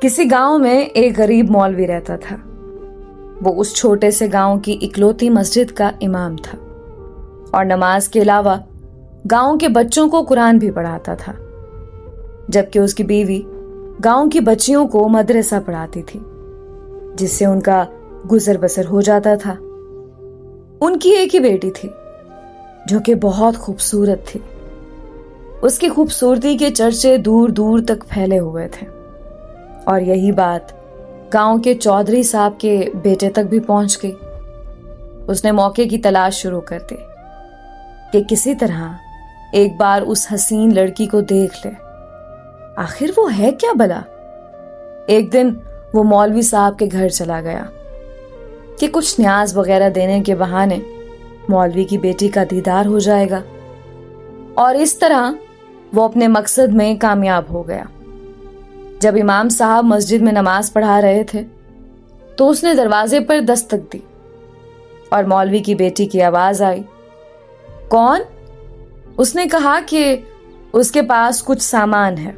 किसी गांव में एक गरीब मौलवी रहता था। वो उस छोटे से गांव की इकलौती मस्जिद का इमाम था और नमाज के अलावा गांव के बच्चों को कुरान भी पढ़ाता था, जबकि उसकी बीवी गांव की बच्चियों को मदरसा पढ़ाती थी, जिससे उनका गुजर बसर हो जाता था। उनकी एक ही बेटी थी जो कि बहुत खूबसूरत थी। उसकी खूबसूरती के चर्चे दूर दूर तक फैले हुए थे और यही बात गांव के चौधरी साहब के बेटे तक भी पहुंच गई। उसने मौके की तलाश शुरू कर दी कि किसी तरह एक बार उस हसीन लड़की को देख ले। आखिर वो है क्या भला? एक दिन वो मौलवी साहब के घर चला गया कि कुछ न्याज वगैरह देने के बहाने मौलवी की बेटी का दीदार हो जाएगा, और इस तरह वो अपने मकसद में कामयाब हो गया। जब इमाम साहब मस्जिद में नमाज पढ़ा रहे थे तो उसने दरवाजे पर दस्तक दी और मौलवी की बेटी की आवाज आई। कौन? उसने कहा कि उसके पास कुछ सामान है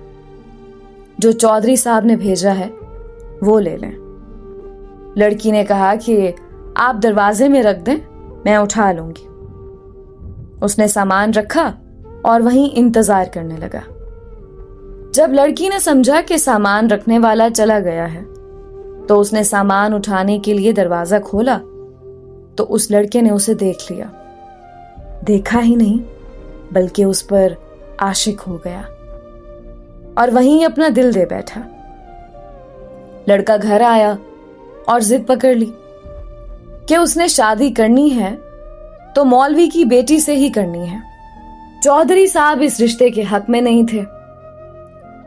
जो चौधरी साहब ने भेजा है, वो ले लें। लड़की ने कहा कि आप दरवाजे में रख दें, मैं उठा लूंगी। उसने सामान रखा और वहीं इंतजार करने लगा। जब लड़की ने समझा कि सामान रखने वाला चला गया है तो उसने सामान उठाने के लिए दरवाजा खोला तो उस लड़के ने उसे देख लिया। देखा ही नहीं बल्कि उस पर आशिक हो गया और वहीं अपना दिल दे बैठा। लड़का घर आया और जिद पकड़ ली कि उसने शादी करनी है तो मौलवी की बेटी से ही करनी है। चौधरी साहब इस रिश्ते के हक में नहीं थे।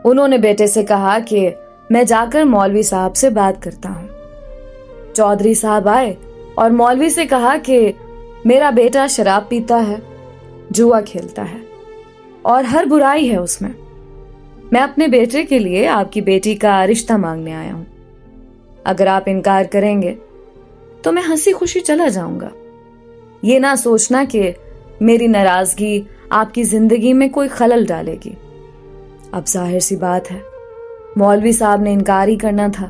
उन्होंने बेटे से कहा कि मैं जाकर मौलवी साहब से बात करता हूं। चौधरी साहब आए और मौलवी से कहा कि मेरा बेटा शराब पीता है, जुआ खेलता है और हर बुराई है उसमें। मैं अपने बेटे के लिए आपकी बेटी का रिश्ता मांगने आया हूं। अगर आप इनकार करेंगे तो मैं हंसी खुशी चला जाऊंगा। ये ना सोचना कि मेरी नाराजगी आपकी जिंदगी में कोई खलल डालेगी। अब जाहिर सी बात है, मौलवी साहब ने इनकार ही करना था।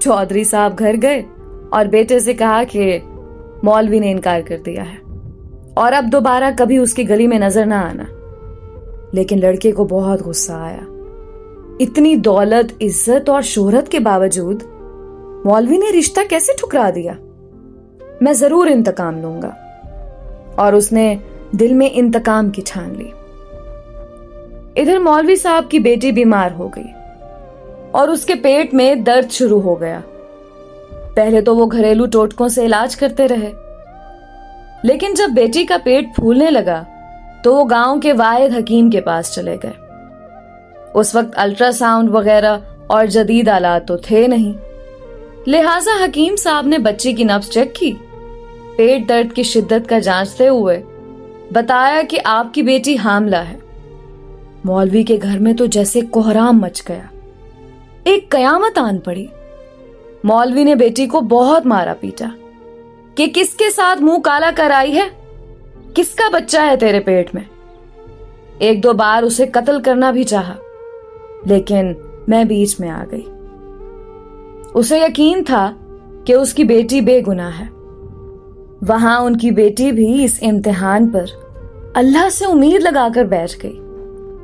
चौधरी साहब घर गए और बेटे से कहा कि मौलवी ने इनकार कर दिया है और अब दोबारा कभी उसकी गली में नजर ना आना। लेकिन लड़के को बहुत गुस्सा आया। इतनी दौलत, इज्जत और शोहरत के बावजूद मौलवी ने रिश्ता कैसे ठुकरा दिया? मैं जरूर इंतकाम लूंगा। और उसने दिल में इंतकाम की ठान ली। इधर मौलवी साहब की बेटी बीमार हो गई और उसके पेट में दर्द शुरू हो गया। पहले तो वो घरेलू टोटकों से इलाज करते रहे, लेकिन जब बेटी का पेट फूलने लगा तो वो गांव के वाहिद हकीम के पास चले गए। उस वक्त अल्ट्रासाउंड वगैरह और जदीद आलात तो थे नहीं, लिहाजा हकीम साहब ने बच्ची की नब्ज चेक की। पेट दर्द की शिद्दत का जांचते हुए बताया कि आपकी बेटी हामला है। मौलवी के घर में तो जैसे कोहराम मच गया, एक कयामत आन पड़ी। मौलवी ने बेटी को बहुत मारा पीटा कि किसके साथ मुंह काला कराई है, किसका बच्चा है तेरे पेट में। एक दो बार उसे कत्ल करना भी चाहा, लेकिन मैं बीच में आ गई। उसे यकीन था कि उसकी बेटी बेगुनाह है। वहां उनकी बेटी भी इस इम्तिहान पर अल्लाह से उम्मीद लगाकर बैठ गई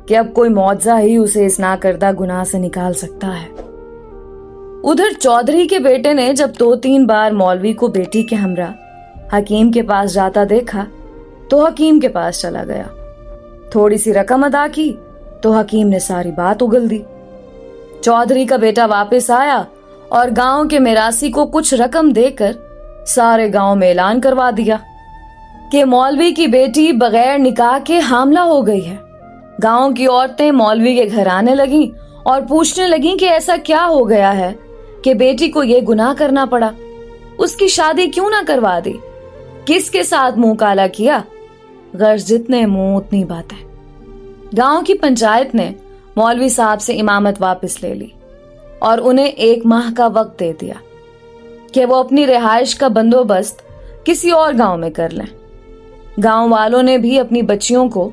कि अब कोई मौजज़ा ही उसे इस नाकर्दा गुनाह से निकाल सकता है। उधर चौधरी के बेटे ने जब 2-3 बार मौलवी को बेटी के हमरा हकीम के पास जाता देखा तो हकीम के पास चला गया। थोड़ी सी रकम अदा की तो हकीम ने सारी बात उगल दी। चौधरी का बेटा वापस आया और गांव के मिरासी को कुछ रकम देकर सारे गांव में ऐलान करवा दिया कि मौलवी की बेटी बगैर निकाह के हामला हो गई है। गांव की औरतें मौलवी के घर आने लगीं और पूछने लगीं कि ऐसा क्या हो गया है कि बेटी को ये गुनाह करना पड़ा, उसकी शादी क्यों ना करवा दी, किसके साथ मुंह काला किया। गर्ज जितने मुंह उतनी बातें। गांव की पंचायत ने मौलवी साहब से इमामत वापस ले ली और उन्हें 1 माह का वक्त दे दिया कि वो अपनी रिहाइश का बंदोबस्त किसी और गांव में कर लें। गांव वालों ने भी अपनी बच्चियों को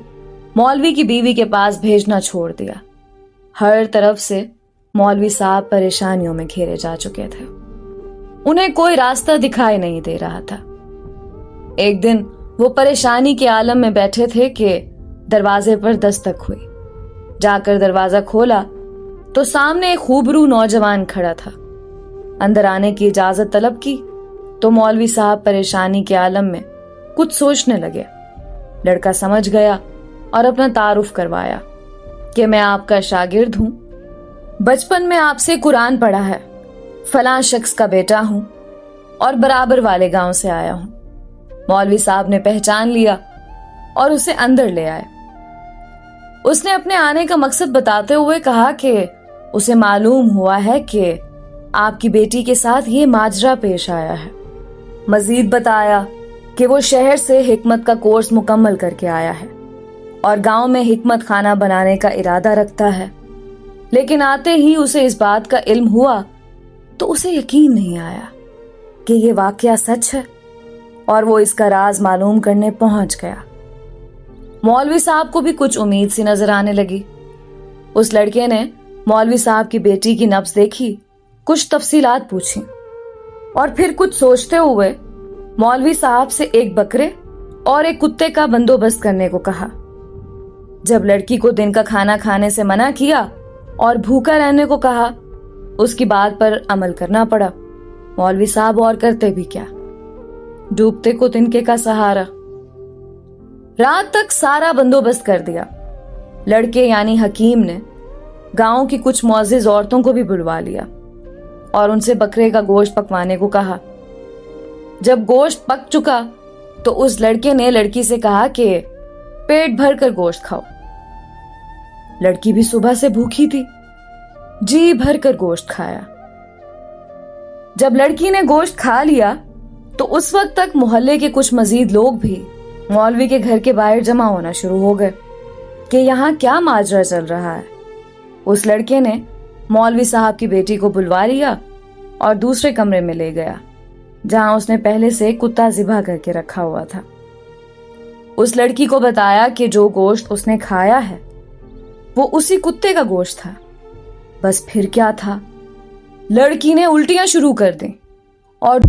मौलवी की बीवी के पास भेजना छोड़ दिया। हर तरफ से मौलवी साहब परेशानियों में घेरे जा चुके थे। उन्हें कोई रास्ता दिखाई नहीं दे रहा था। एक दिन वो परेशानी के आलम में बैठे थे कि दरवाजे पर दस्तक हुई। जाकर दरवाजा खोला तो सामने एक खूबरू नौजवान खड़ा था। अंदर आने की इजाजत तलब की तो मौलवी साहब परेशानी के आलम में कुछ सोचने लगे। लड़का समझ गया और अपना तारुफ करवाया कि मैं आपका शागिर्द हूं, बचपन में आपसे कुरान पढ़ा है, फलां शख्स का बेटा हूं और बराबर वाले गांव से आया हूं। मौलवी साहब ने पहचान लिया और उसे अंदर ले आए। उसने अपने आने का मकसद बताते हुए कहा कि उसे मालूम हुआ है कि आपकी बेटी के साथ ये माजरा पेश आया है। मजीद बताया कि वो शहर से हिकमत का कोर्स मुकम्मल करके आया है और गांव में हिकमत खाना बनाने का इरादा रखता है, लेकिन आते ही उसे इस बात का इल्म हुआ तो उसे यकीन नहीं आया कि ये वाकया सच है और वो इसका राज मालूम करने पहुंच गया। मौलवी साहब को भी कुछ उम्मीद सी नजर आने लगी। उस लड़के ने मौलवी साहब की बेटी की नब्ज देखी, कुछ तफसीलात पूछी और फिर कुछ सोचते हुए मौलवी साहब से एक बकरे और एक कुत्ते का बंदोबस्त करने को कहा। जब लड़की को दिन का खाना खाने से मना किया और भूखा रहने को कहा, उसकी बात पर अमल करना पड़ा। मौलवी साहब और करते भी क्या, डूबते को तिनके का सहारा। रात तक सारा बंदोबस्त कर दिया। लड़के यानी हकीम ने गांव की कुछ मुअज़्ज़िज़ औरतों को भी बुलवा लिया और उनसे बकरे का गोश्त पकवाने को कहा। जब गोश्त पक चुका तो उस लड़के ने लड़की से कहा कि पेट भर कर गोश्त खाओ। लड़की भी सुबह से भूखी थी, जी भर कर गोश्त खाया। जब लड़की ने गोश्त खा लिया तो उस वक्त तक मोहल्ले के कुछ मजीद लोग भी मौलवी के घर के बाहर जमा होना शुरू हो गए कि यहाँ क्या माजरा चल रहा है। उस लड़के ने मौलवी साहब की बेटी को बुलवा लिया और दूसरे कमरे में ले गया जहां उसने पहले से कुत्ता ज़िबा करके रखा हुआ था। उस लड़की को बताया कि जो गोश्त उसने खाया है वो उसी कुत्ते का गोश्त था। बस फिर क्या था, लड़की ने उल्टियां शुरू कर दी और